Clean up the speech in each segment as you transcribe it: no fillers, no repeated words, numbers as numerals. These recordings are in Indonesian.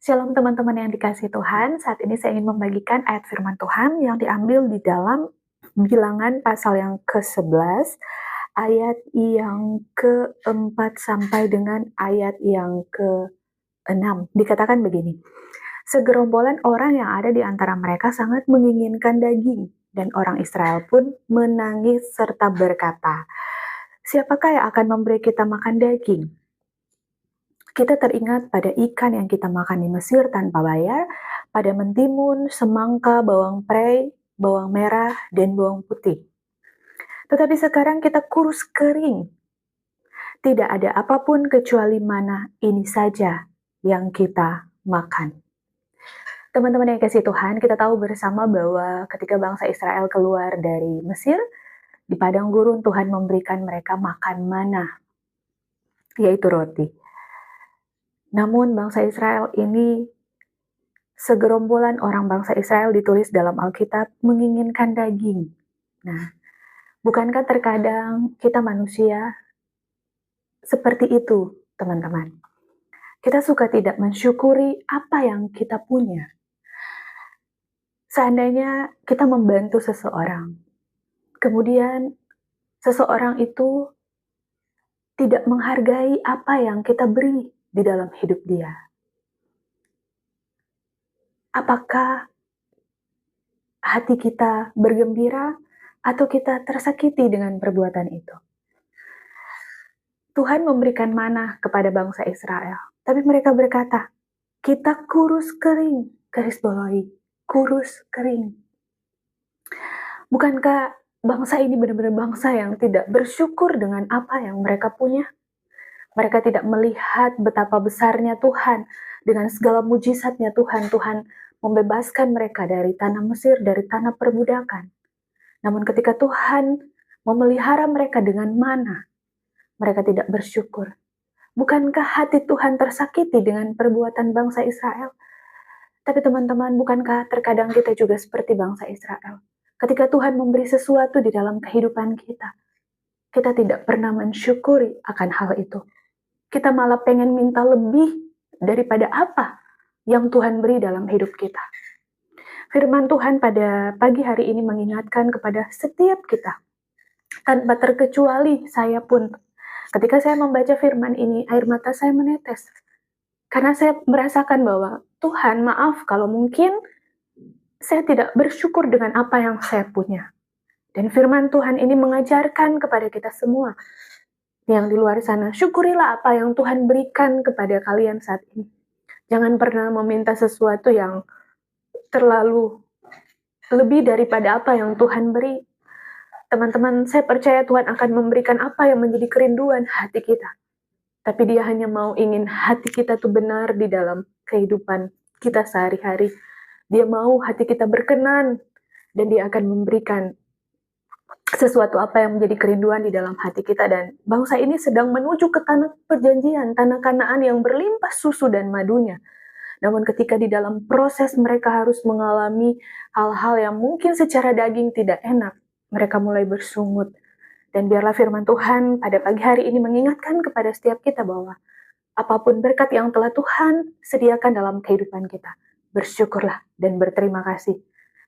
Shalom teman-teman yang dikasihi Tuhan, saat ini saya ingin membagikan ayat firman Tuhan yang diambil di dalam Bilangan pasal yang ke-11, ayat yang ke-4 sampai dengan ayat yang ke-6. Dikatakan begini, segerombolan orang yang ada di antara mereka sangat menginginkan daging, dan orang Israel pun menangis serta berkata, siapakah yang akan memberi kita makan daging? Kita teringat pada ikan yang kita makan di Mesir tanpa bayar, pada mentimun, semangka, bawang prei, bawang merah, dan bawang putih. Tetapi sekarang kita kurus kering. Tidak ada apapun kecuali mana ini saja yang kita makan. Teman-teman yang kasih Tuhan, kita tahu bersama bahwa ketika bangsa Israel keluar dari Mesir, di padang gurun Tuhan memberikan mereka makan mana, yaitu roti. Namun bangsa Israel ini, segerombolan orang bangsa Israel ditulis dalam Alkitab menginginkan daging. Nah, bukankah terkadang kita manusia seperti itu, teman-teman? Kita suka tidak mensyukuri apa yang kita punya. Seandainya kita membantu seseorang, kemudian seseorang itu tidak menghargai apa yang kita beri di dalam hidup dia. Apakah hati kita bergembira atau kita tersakiti dengan perbuatan itu? Tuhan memberikan manna kepada bangsa Israel, tapi mereka berkata, kita kurus kering, garis bawahi, kurus kering. Bukankah bangsa ini benar-benar bangsa yang tidak bersyukur dengan apa yang mereka punya? Mereka tidak melihat betapa besarnya Tuhan, dengan segala mujizatnya Tuhan membebaskan mereka dari tanah Mesir, dari tanah perbudakan. Namun ketika Tuhan memelihara mereka dengan manna, mereka tidak bersyukur. Bukankah hati Tuhan tersakiti dengan perbuatan bangsa Israel? Tapi teman-teman, bukankah terkadang kita juga seperti bangsa Israel? Ketika Tuhan memberi sesuatu di dalam kehidupan kita, kita tidak pernah mensyukuri akan hal itu. Kita malah pengen minta lebih daripada apa yang Tuhan beri dalam hidup kita. Firman Tuhan pada pagi hari ini mengingatkan kepada setiap kita, tanpa terkecuali saya pun. Ketika saya membaca firman ini, air mata saya menetes. Karena saya merasakan bahwa, Tuhan maaf kalau mungkin saya tidak bersyukur dengan apa yang saya punya. Dan firman Tuhan ini mengajarkan kepada kita semua yang di luar sana, syukurilah apa yang Tuhan berikan kepada kalian saat ini. Jangan pernah meminta sesuatu yang terlalu lebih daripada apa yang Tuhan beri. Teman-teman, saya percaya Tuhan akan memberikan apa yang menjadi kerinduan hati kita. Tapi dia hanya mau ingin hati kita tuh benar di dalam kehidupan kita sehari-hari. Dia mau hati kita berkenan, dan dia akan memberikan sesuatu apa yang menjadi kerinduan di dalam hati kita. Dan bangsa ini sedang menuju ke tanah perjanjian, tanah Kanaan yang berlimpah susu dan madunya. Namun ketika di dalam proses mereka harus mengalami hal-hal yang mungkin secara daging tidak enak, mereka mulai bersungut. Dan biarlah firman Tuhan pada pagi hari ini mengingatkan kepada setiap kita bahwa apapun berkat yang telah Tuhan sediakan dalam kehidupan kita, bersyukurlah dan berterima kasih.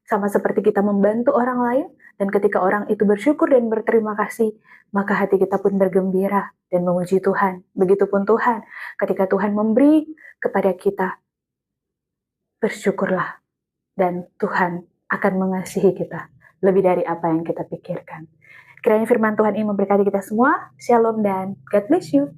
Sama seperti kita membantu orang lain, dan ketika orang itu bersyukur dan berterima kasih, maka hati kita pun bergembira dan memuji Tuhan. Begitupun Tuhan, ketika Tuhan memberi kepada kita, bersyukurlah, dan Tuhan akan mengasihi kita lebih dari apa yang kita pikirkan. Kiranya firman Tuhan ini memberkati kita semua. Shalom dan God bless you.